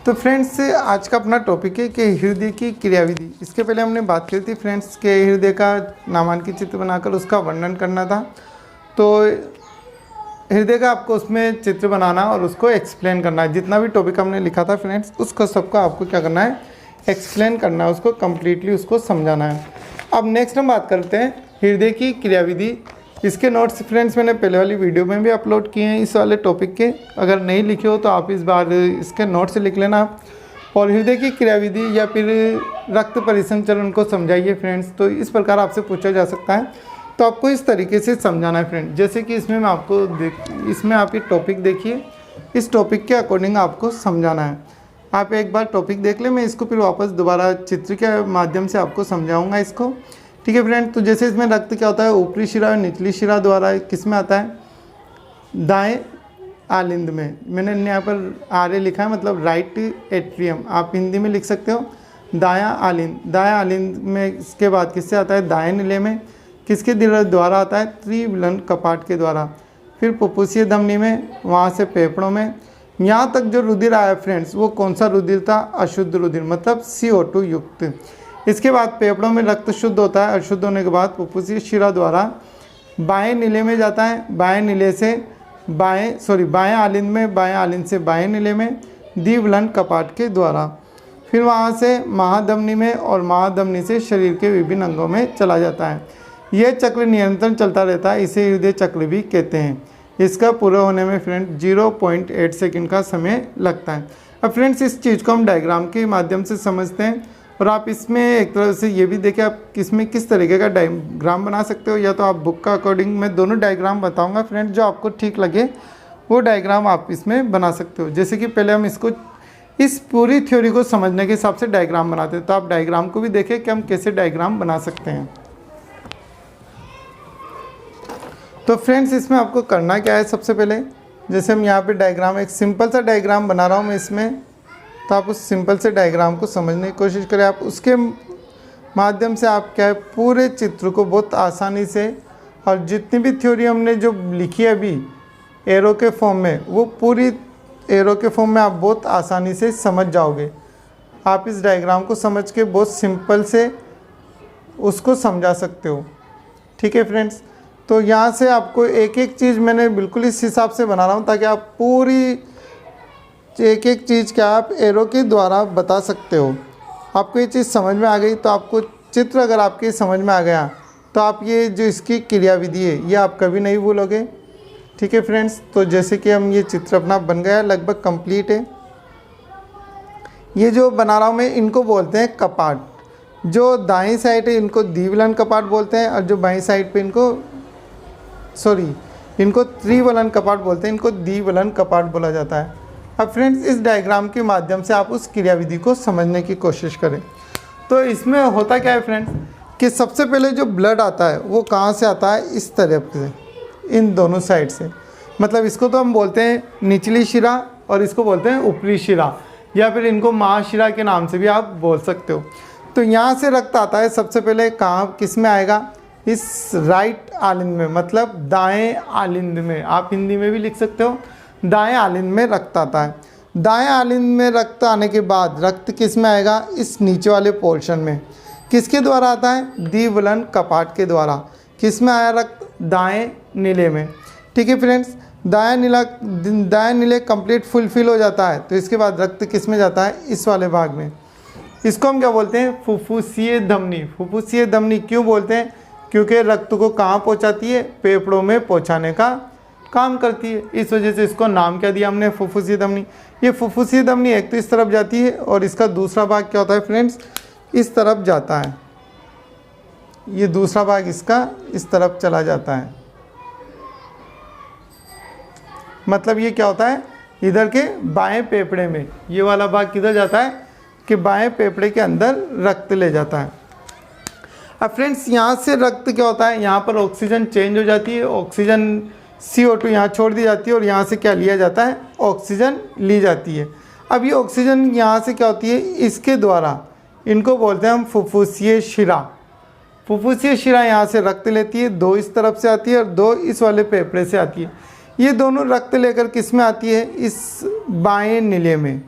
तो फ्रेंड्स आज का अपना टॉपिक है कि हृदय की क्रियाविधि। इसके पहले हमने बात की थी फ्रेंड्स के हृदय का नामांकित चित्र बनाकर उसका वर्णन करना था। तो हृदय का आपको उसमें चित्र बनाना और उसको एक्सप्लेन करना है। जितना भी टॉपिक हमने लिखा था फ्रेंड्स उसको सबको आपको क्या करना है, एक्सप्लेन करना है, उसको कम्प्लीटली उसको समझाना है। अब नेक्स्ट हम बात करते हैं हृदय की क्रियाविधि। इसके नोट्स फ्रेंड्स मैंने पहले वाली वीडियो में भी अपलोड किए हैं इस वाले टॉपिक के। अगर नहीं लिखे हो तो आप इस बार इसके नोट्स लिख लेना और हृदय की क्रियाविधि या फिर रक्त परिसंचरण को समझाइए फ्रेंड्स। तो इस प्रकार आपसे पूछा जा सकता है, तो आपको इस तरीके से समझाना है फ्रेंड। जैसे कि इसमें मैं आपको इसमें आप ये टॉपिक देखिए, इस टॉपिक के अकॉर्डिंग आपको समझाना है। आप एक बार टॉपिक देख ले, मैं इसको फिर वापस दोबारा चित्र के माध्यम से आपको समझाऊंगा इसको, ठीक है फ्रेंड। तो जैसे इसमें रक्त क्या होता है, ऊपरी शिरा और निचली शिरा द्वारा किस में आता है, दाएं आलिंद में। मैंने यहाँ पर आर्य लिखा है, मतलब राइट एट्रियम, आप हिंदी में लिख सकते हो दायां आलिंद। दायां आलिंद में इसके बाद किससे आता है, दाएं नीले में। किसके द्वारा आता है, त्रिविलन कपाट के द्वारा। फिर पुप्पुसीय धमनी में, वहाँ से फेफड़ों में। यहाँ तक जो रुधिर आया फ्रेंड्स वो कौन सा रुधिर था, अशुद्ध रुधिर, मतलब CO2 युक्त। इसके बाद फेफड़ों में रक्त शुद्ध होता है। अशुद्ध होने के बाद पुप्पुसीय शिरा द्वारा बाएं नीले में जाता है, बाएं नीले से बाएं आलिंद में, बाएं आलिंद से बाएं नीले में द्विविलन कपाट के द्वारा। फिर वहाँ से महाधमनी में और महाधमनी से शरीर के विभिन्न अंगों में चला जाता है। यह चक्र निरंतर चलता रहता है, इसे हृदय चक्र भी कहते हैं। इसका पूरा होने में फ्रेंड 0.8 सेकंड का समय लगता है। अब फ्रेंड्स इस चीज़ को हम डायग्राम के माध्यम से समझते हैं और आप इसमें एक तरह से ये भी देखें आप इसमें किस तरीके का डायग्राम बना सकते हो, या तो आप बुक का अकॉर्डिंग, मैं दोनों डायग्राम बताऊंगा फ्रेंड्स, जो आपको ठीक लगे वो डायग्राम आप इसमें बना सकते हो। जैसे कि पहले हम इसको इस पूरी थ्योरी को समझने के हिसाब से डायग्राम बनाते हैं, तो आप डायग्राम को भी देखें कि हम कैसे डायग्राम बना सकते हैं। तो फ्रेंड्स इसमें आपको करना क्या है, सबसे पहले जैसे हम यहाँ पे डायग्राम, एक सिंपल सा डायग्राम बना रहा हूँ मैं इसमें, तो आप उस सिंपल से डायग्राम को समझने की कोशिश करें। आप उसके माध्यम से आप क्या है, पूरे चित्र को बहुत आसानी से, और जितनी भी थ्योरी हमने जो लिखी है अभी एरो के फॉर्म में, वो पूरी एरो के फॉर्म में आप बहुत आसानी से समझ जाओगे। आप इस डायग्राम को समझ के बहुत सिंपल से उसको समझा सकते हो, ठीक है फ्रेंड्स। तो यहाँ से आपको एक एक चीज़ मैंने बिल्कुल इस हिसाब से बना रहा हूँ ताकि आप पूरी एक एक चीज़ क्या आप एरो के द्वारा बता सकते हो। आपको ये चीज़ समझ में आ गई तो आपको चित्र अगर आपके समझ में आ गया तो आप ये जो इसकी क्रियाविधि है ये आप कभी नहीं भूलोगे, ठीक है फ्रेंड्स। तो जैसे कि हम ये चित्र अपना बन गया, लगभग कंप्लीट है। ये जो बना रहा हूँ मैं, इनको बोलते हैं कपाट। जो दाईं साइड है इनको द्विविलन कपाट बोलते हैं, और जो बाईं साइड पे इनको त्रिविलन कपाट बोलते हैं, इनको द्विविलन कपाट बोला जाता है। अब फ्रेंड्स इस डायग्राम के माध्यम से आप उस क्रियाविधि को समझने की कोशिश करें। तो इसमें होता क्या है फ्रेंड्स कि सबसे पहले जो ब्लड आता है वो कहाँ से आता है, इस तरफ से, इन दोनों साइड से। मतलब इसको तो हम बोलते हैं निचली शिरा और इसको बोलते हैं ऊपरी शिरा, या फिर इनको महाशिरा के नाम से भी आप बोल सकते हो। तो यहाँ से रक्त आता है सबसे पहले, कहाँ किस में आएगा, इस राइट आलिंद में, मतलब दाएं आलिंद में। आप हिंदी में भी लिख सकते हो, दाएं आलिंद में रक्त आता है। दाएं आलिंद में रक्त आने के बाद रक्त किस में आएगा, इस नीचे वाले पोर्शन में। किसके द्वारा आता है, द्विविलन कपाट के द्वारा। किस में आया रक्त, दाएं नीले में, ठीक है फ्रेंड्स। दाएं नीले कंप्लीट फुलफिल हो जाता है तो इसके बाद रक्त किस में जाता है, इस वाले भाग में। इसको हम क्या बोलते हैं, फुफ्फुसीय धमनी। फुफ्फुसीय धमनी क्यों बोलते हैं, क्योंकि रक्त को कहाँ पहुँचाती है, फेफड़ों में पहुँचाने का काम करती है। इस वजह से इसको नाम क्या दिया हमने, फुफ्फुसीय धमनी। ये फुफ्फुसीय धमनी एक तो इस तरफ जाती है और इसका दूसरा भाग क्या होता है फ्रेंड्स, इस तरफ जाता है। ये दूसरा भाग इसका इस तरफ चला जाता है। मतलब ये क्या होता है, इधर के बाएं फेफड़े में, ये वाला भाग किधर जाता है कि बाएं फेफड़े के अंदर रक्त ले जाता है। अब फ्रेंड्स यहाँ से रक्त क्या होता है, यहाँ पर ऑक्सीजन चेंज हो जाती है, ऑक्सीजन CO2 यहाँ छोड़ दी जाती है और यहाँ से क्या लिया जाता है, ऑक्सीजन ली जाती है। अब ये ऑक्सीजन यहाँ से क्या होती है, इसके द्वारा, इनको बोलते हैं हम फुफ्फुसीय शिरा। फुफ्फुसीय शिरा यहाँ से रक्त लेती है, 2 इस तरफ से आती है और 2 इस वाले फेफड़े से आती है। ये दोनों रक्त लेकर किस में आती है, इस बाएं नीले में,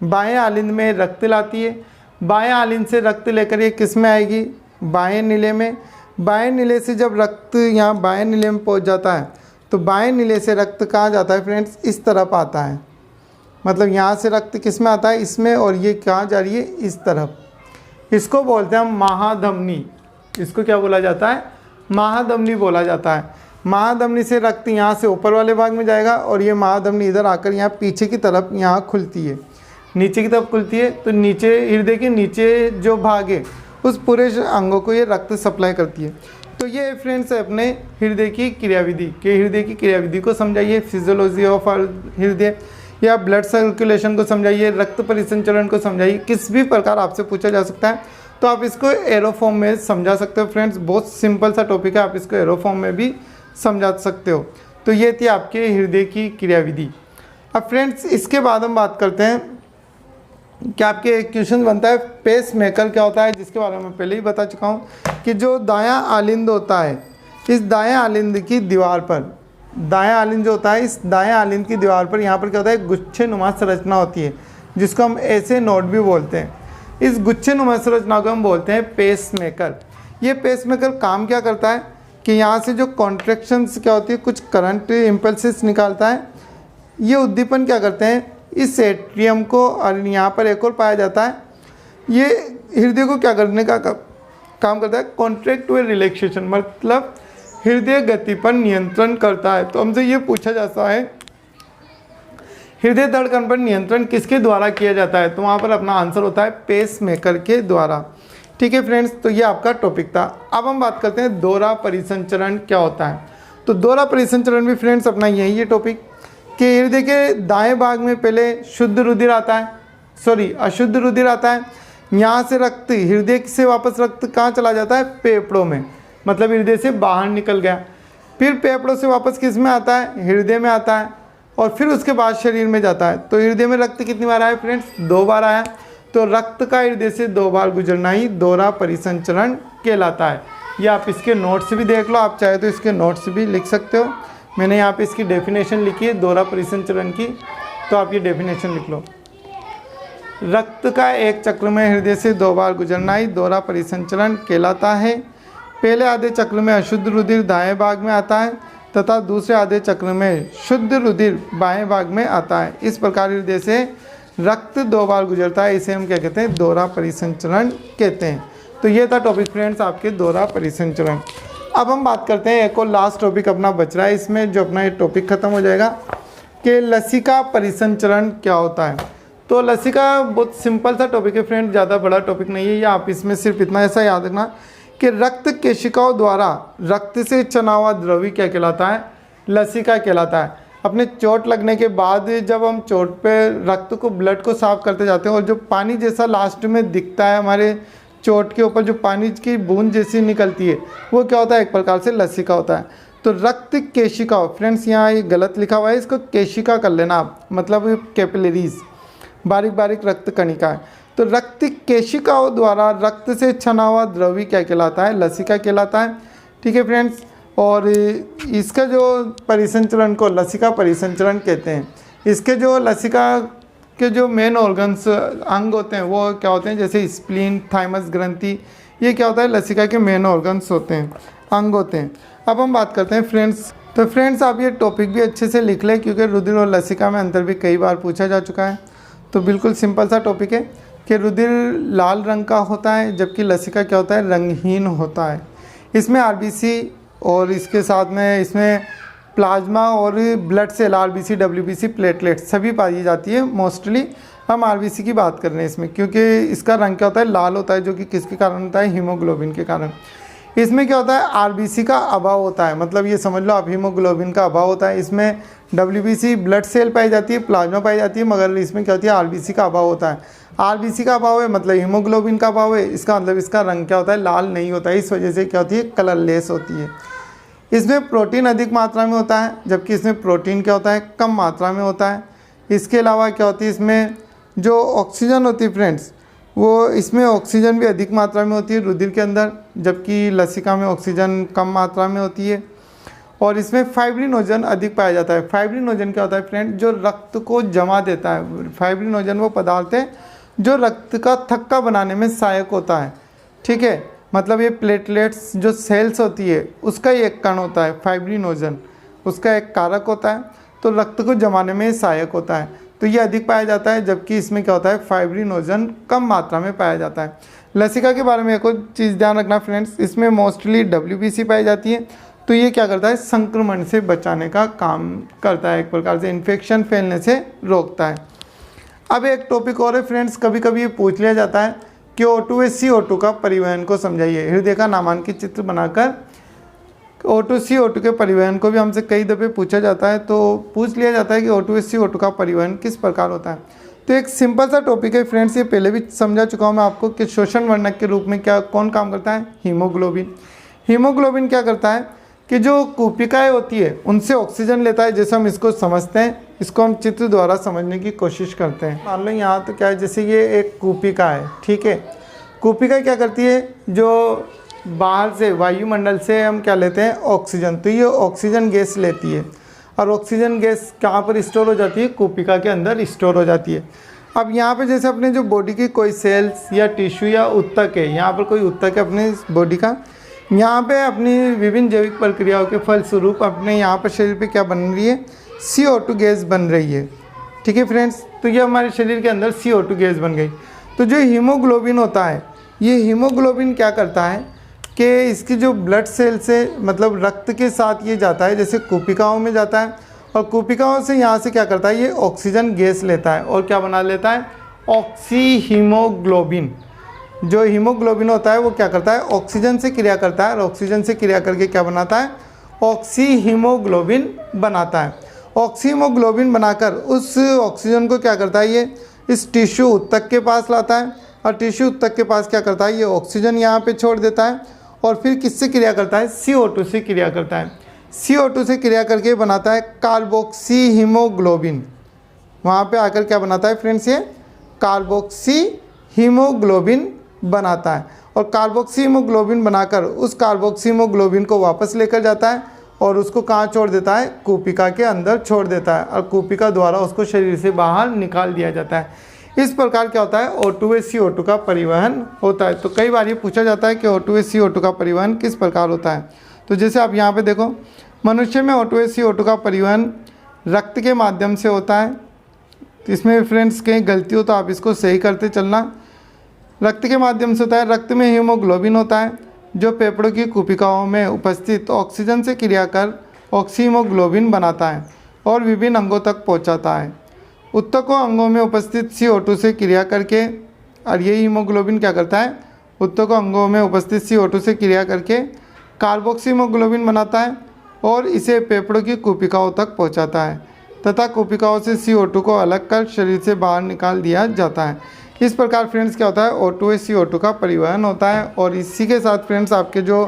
बाएं आलिंद में रक्त लाती है। बाएं आलिंद से रक्त लेकर ये किस में आएगी, बाएं नीले में। बाएं नीले से जब रक्त यहाँ बाएं नीले में पहुँच जाता है तो बाएं नीले से रक्त कहाँ जाता है फ्रेंड्स, इस तरफ आता है। मतलब यहाँ से रक्त किस में आता है, इसमें, और ये कहाँ जा रही है, इस तरफ। इसको बोलते हैं हम महाधमनी। इसको क्या बोला जाता है, महाधमनी बोला जाता है। महाधमनी से रक्त यहाँ से ऊपर वाले भाग में जाएगा और ये महाधमनी इधर आकर यहाँ पीछे की तरफ यहाँ खुलती है, नीचे की तरफ खुलती है। तो नीचे हृदय के नीचे जो भाग है उस पूरे अंगों को ये रक्त सप्लाई करती है। तो ये फ्रेंड्स अपने हृदय की क्रियाविधि के, हृदय की क्रियाविधि को समझाइए, फिजियोलॉजी ऑफ हृदय, या ब्लड सर्कुलेशन को समझाइए, रक्त परिसंचरण को समझाइए। किस भी प्रकार आपसे पूछा जा सकता है तो आप इसको एरो फॉर्म में समझा सकते हो फ्रेंड्स। बहुत सिंपल सा टॉपिक है, आप इसको एरो फॉर्म में भी समझा सकते हो। तो ये थी आपके हृदय की क्रियाविधि। अब फ्रेंड्स इसके बाद हम बात करते हैं कि आपके क्वेश्चन बनता है पेस मेकर क्या होता है, जिसके बारे में पहले ही बता चुका हूँ कि जो दायां आलिंद होता है, इस दायां आलिंद की दीवार पर, दायां आलिंद जो होता है, इस दायां आलिंद की दीवार पर यहाँ पर क्या होता है, गुच्छे नुमा संरचना होती है, जिसको हम ऐसे नोट भी बोलते हैं। इस गुच्छे नुमा संरचना को हम बोलते हैं पेस मेकर। ये पेस मेकर काम क्या करता है कि यहाँ से जो कॉन्ट्रैक्शंस क्या होती है, कुछ करंट इम्पल्सेस निकालता है। ये उद्दीपन क्या करते हैं, इस एट्रियम को, और यहाँ पर एक और पाया जाता है, ये हृदय को क्या करने का काम करता है, कॉन्ट्रैक्ट व रिलैक्सेशन, मतलब हृदय गति पर नियंत्रण करता है। तो हमसे ये पूछा जाता है हृदय धड़कन पर नियंत्रण किसके द्वारा किया जाता है, तो वहाँ पर अपना आंसर होता है पेस मेकर के द्वारा। ठीक है फ्रेंड्स, तो ये आपका टॉपिक था। अब हम बात करते हैं दोहरा परिसंचरण क्या होता है। तो दोहरा परिसंचरण भी फ्रेंड्स अपना यही है टॉपिक कि हृदय के दाएं भाग में पहले शुद्ध रुधिर आता है, अशुद्ध रुधिर आता है। यहाँ से रक्त हृदय से वापस रक्त कहाँ चला जाता है, फेफड़ों में, मतलब हृदय से बाहर निकल गया। फिर फेफड़ों से वापस किस में आता है, हृदय में आता है, और फिर उसके बाद शरीर में जाता है। तो हृदय में रक्त कितनी बार आया फ्रेंड्स, 2 बार आया। तो रक्त का हृदय से 2 बार गुजरना ही दोहरा परिसंचरण कहलाता है। ये आप इसके नोट्स भी देख लो, आप चाहे तो इसके नोट्स भी लिख सकते हो। मैंने यहाँ पे इसकी डेफिनेशन लिखी है दोहरा परिसंचरण की, तो आप ये डेफिनेशन लिख लो। रक्त का एक चक्र में हृदय से 2 बार गुजरना ही दोहरा परिसंचरण कहलाता है। पहले आधे चक्र में अशुद्ध रुधिर दाएं भाग में आता है तथा दूसरे आधे चक्र में शुद्ध रुधिर बाएं भाग में आता है। इस प्रकार हृदय से रक्त 2 बार गुजरता है, इसे हम क्या कहते हैं, दोहरा परिसंचरण कहते हैं। तो ये था टॉपिक फ्रेंड्स आपके दोहरा परिसंचरण। अब हम बात करते हैं, एक और लास्ट टॉपिक अपना बच रहा है इसमें, जो अपना ये टॉपिक खत्म हो जाएगा कि लसिका परिसंचरण क्या होता है। तो लसिका बहुत सिंपल सा टॉपिक है फ्रेंड, ज़्यादा बड़ा टॉपिक नहीं है। या आप इसमें सिर्फ इतना ऐसा याद रखना कि रक्त केशिकाओं द्वारा रक्त से चना हुआ द्रव्य क्या कहलाता है, लसिका कहलाता है। अपने चोट लगने के बाद जब हम चोट पे रक्त को, ब्लड को साफ करते जाते हैं और जो पानी जैसा लास्ट में दिखता है हमारे चोट के ऊपर, जो पानी की बूंद जैसी निकलती है, वो क्या होता है, एक प्रकार से लसिका होता है। तो रक्त केशिकाओं, फ्रेंड्स यहाँ ये गलत लिखा हुआ है, इसको केशिका कर लेना आप, मतलब कैपिलरीज, बारीक बारीक रक्त कणिका है। तो रक्त केशिकाओं द्वारा रक्त से छना हुआ द्रव्य क्या कहलाता है, लसिका कहलाता है। ठीक है फ्रेंड्स, और इसका जो परिसंचरण को लसिका परिसंचरण कहते हैं। इसके जो लसिका के जो मेन ऑर्गन्स अंग होते हैं वो क्या होते हैं, जैसे स्प्लीन, थाइमस ग्रंथि, ये क्या होता है, लसिका के मेन ऑर्गन्स होते हैं, अंग होते हैं। अब हम बात करते हैं फ्रेंड्स, तो फ्रेंड्स आप ये टॉपिक भी अच्छे से लिख लें क्योंकि रुधिर और लसिका में अंतर भी कई बार पूछा जा चुका है। तो बिल्कुल सिंपल सा टॉपिक है कि रुधिर लाल रंग का होता है जबकि लसिका क्या होता है, रंगहीन होता है। इसमें आरबीसी और इसके साथ में इसमें प्लाज्मा और blood cell, RBC, WBC, platelet सभी पाई जाती है। मोस्टली हम आरबीसी की बात कर रहे हैं इसमें, क्योंकि इसका रंग क्या होता है, लाल होता है, जो कि किसके कारण होता है, हीमोग्लोबिन के कारण। इसमें क्या होता है, आरबीसी का अभाव होता है, मतलब ये समझ लो आप हीमोग्लोबिन का अभाव होता है। इसमें डब्ल्यूबीसी ब्लड सेल पाई जाती है, प्लाज्मा पाई जाती है, मगर इसमें क्या होती है, आरबीसी का अभाव होता है। आरबीसी का अभाव है मतलब हीमोग्लोबिन का अभाव है, इसका मतलब इसका रंग क्या होता है, लाल नहीं होता है। इस वजह से क्या होती है, कलरलेस होती है। इसमें प्रोटीन अधिक मात्रा में होता है जबकि इसमें प्रोटीन क्या होता है, कम मात्रा में होता है। इसके अलावा क्या होती है, इसमें जो ऑक्सीजन होती है फ्रेंड्स, वो इसमें ऑक्सीजन भी अधिक मात्रा में होती है रुधिर के अंदर, जबकि लसिका में ऑक्सीजन कम मात्रा में होती है। और इसमें फाइब्रिनोजन अधिक पाया जाता है। फाइब्रिनोजन क्या होता है फ्रेंड, जो रक्त को जमा देता है। फाइब्रिनोजन वो पदार्थ है जो रक्त का थक्का बनाने में सहायक होता है, ठीक है। मतलब ये प्लेटलेट्स जो सेल्स होती है उसका ही एक कण होता है फाइब्रिनोजन, उसका एक कारक होता है, तो रक्त को जमाने में सहायक होता है, तो ये अधिक पाया जाता है। जबकि इसमें क्या होता है, फाइब्रिनोजन कम मात्रा में पाया जाता है। लसिका के बारे में एक और चीज़ ध्यान रखना फ्रेंड्स, इसमें मोस्टली WBC पाई जाती है, तो ये क्या करता है, संक्रमण से बचाने का काम करता है, एक प्रकार से इन्फेक्शन फैलने से रोकता है। अब एक टॉपिक और है फ्रेंड्स, कभी कभी ये पूछ लिया जाता है कि O2 व CO2 का परिवहन को समझाइए। हृदय का नामांकित चित्र बनाकर O2 CO2 के परिवहन को भी हमसे कई दफ़े पूछा जाता है, तो पूछ लिया जाता है कि O2 व CO2 का परिवहन किस प्रकार होता है। तो एक सिंपल सा टॉपिक है फ्रेंड्स, ये पहले भी समझा चुका हूँ मैं आपको कि श्वसन वर्णक के रूप में कौन काम करता है, हीमोग्लोबिन। हीमोग्लोबिन क्या करता है कि जो कूपिकाएँ होती है उनसे ऑक्सीजन लेता है, जैसे हम इसको समझते हैं, इसको हम चित्र द्वारा समझने की कोशिश करते हैं। मान लो यहाँ तो क्या है, जैसे ये एक कूपिका है, ठीक है। कूपिका क्या करती है, जो बाहर से वायुमंडल से हम क्या लेते हैं, ऑक्सीजन, तो ये ऑक्सीजन गैस लेती है और ऑक्सीजन गैस कहाँ पर स्टोर हो जाती है, कूपिका के अंदर स्टोर हो जाती है। अब यहाँ पे जैसे अपने जो बॉडी की कोई सेल्स या टिश्यू या उत्तक है, यहाँ पर कोई उत्तक है अपने बॉडी का, यहाँ पे अपनी विभिन्न जैविक प्रक्रियाओं के फलस्वरूप अपने यहाँ पर शरीर पे क्या बन रही है, CO2 गैस बन रही है, ठीक है फ्रेंड्स। तो ये हमारे शरीर के अंदर CO2 गैस बन गई। तो जो हीमोग्लोबिन होता है, ये हीमोग्लोबिन क्या करता है कि इसकी जो ब्लड सेल से मतलब रक्त के साथ ये जाता है, जैसे कूपिकाओं में जाता है, और कूपिकाओं से यहाँ से क्या करता है, ये ऑक्सीजन गैस लेता है और क्या बना लेता है, ऑक्सी हीमोग्लोबिन। जो हीमोग्लोबिन होता है वो क्या करता है, ऑक्सीजन से क्रिया करता है और ऑक्सीजन से क्रिया करके क्या बनाता है, ऑक्सी हीमोग्लोबिन बनाता है। ऑक्सी हीमोग्लोबिन बनाकर उस ऑक्सीजन को क्या करता है, ये इस टिश्यू उत्तक के पास लाता है और टिश्यू उत्तक के पास क्या करता है, ये ऑक्सीजन यहाँ पे छोड़ देता है और फिर किससे क्रिया करता है, CO2 से क्रिया करता है। CO2 से क्रिया करके बनाता है कार्बोक्सी हीमोग्लोबिन। वहाँ पे आकर क्या बनाता है फ्रेंड्स, ये कार्बोक्सी हीमोग्लोबिन बनाता है और कार्बोक्सी हीमोग्लोबिन बनाकर उस कार्बोक्सी हीमोग्लोबिन को वापस लेकर जाता है और उसको कहाँ छोड़ देता है, कूपिका के अंदर छोड़ देता है और कूपिका द्वारा उसको शरीर से बाहर निकाल दिया जाता है। इस प्रकार क्या होता है, O2 व CO2 का परिवहन होता है। तो कई बार ये पूछा जाता है कि O2 व CO2 का परिवहन किस प्रकार होता है। तो जैसे आप यहाँ पे देखो, मनुष्य में O2 व CO2 का परिवहन रक्त के माध्यम से होता है। तो इसमें फ्रेंड्स कहीं गलती हो तो आप इसको सही करते चलना। रक्त के माध्यम से होता है। रक्त में हीमोग्लोबिन होता है जो फेफड़ों की कूपिकाओं में उपस्थित ऑक्सीजन से क्रिया कर ऑक्सीहीमोग्लोबिन बनाता है और विभिन्न अंगों तक पहुँचाता है। उत्तकों अंगों में उपस्थित CO2 से क्रिया करके, और ये हीमोग्लोबिन क्या करता है, उत्तकों अंगों में उपस्थित CO2 से क्रिया करके कार्बोक्सी हीमोग्लोबिन बनाता है और इसे फेफड़ों की कूपिकाओं तक पहुंचाता है तथा कूपिकाओं से CO2 को अलग कर शरीर से बाहर निकाल दिया जाता है। इस प्रकार फ्रेंड्स क्या होता है, O2 व CO2 का परिवहन होता है। और इसी के साथ फ्रेंड्स आपके जो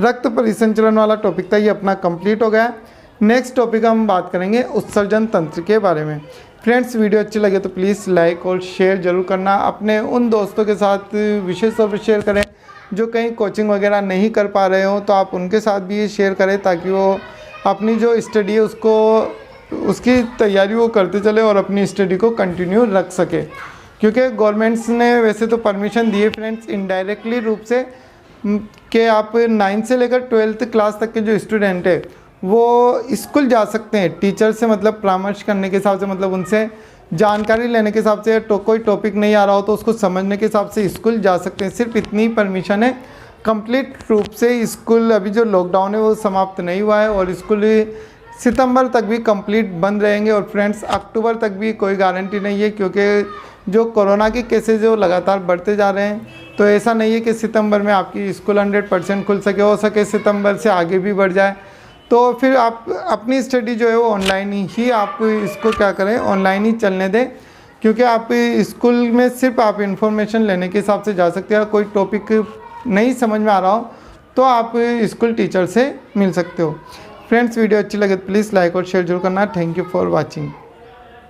रक्त परिसंचरण वाला टॉपिक था ये अपना कंप्लीट हो गया। नेक्स्ट टॉपिक हम बात करेंगे उत्सर्जन तंत्र के बारे में। फ्रेंड्स वीडियो अच्छी लगे तो प्लीज़ लाइक और शेयर ज़रूर करना। अपने उन दोस्तों के साथ विशेष तौर पर शेयर करें जो कहीं कोचिंग वगैरह नहीं कर पा रहे हो, तो आप उनके साथ भी ये शेयर करें ताकि वो अपनी जो स्टडी है उसकी तैयारी वो करते चले और अपनी स्टडी को कंटिन्यू रख सके। क्योंकि गवर्नमेंट्स ने वैसे तो परमिशन दी है फ्रेंड्स इनडायरेक्टली रूप से कि आप 9 से लेकर 12th क्लास तक के जो स्टूडेंट है वो स्कूल जा सकते हैं टीचर से, मतलब परामर्श करने के हिसाब से, मतलब उनसे जानकारी लेने के हिसाब से। कोई टॉपिक नहीं आ रहा हो तो उसको समझने के हिसाब से स्कूल जा सकते हैं। सिर्फ इतनी परमिशन है। कंप्लीट रूप से स्कूल अभी जो लॉकडाउन है वो समाप्त नहीं हुआ है और स्कूल सितंबर तक भी कंप्लीट बंद रहेंगे। और फ्रेंड्स अक्टूबर तक भी कोई गारंटी नहीं है क्योंकि जो कोरोना के केसेज जो लगातार बढ़ते जा रहे हैं, तो ऐसा नहीं है कि सितंबर में आपकी स्कूल 100% खुल सके। हो सके सितंबर से आगे भी बढ़ जाए, तो फिर आप अपनी स्टडी जो है वो ऑनलाइन ही आप इसको क्या करें, ऑनलाइन ही चलने दें। क्योंकि आप स्कूल में सिर्फ आप इन्फॉर्मेशन लेने के हिसाब से जा सकते हैं। कोई टॉपिक नहीं समझ में आ रहा हो तो आप स्कूल टीचर से मिल सकते हो। फ्रेंड्स वीडियो अच्छी लगे तो प्लीज़ लाइक और शेयर जरूर करना। Thank you for watching.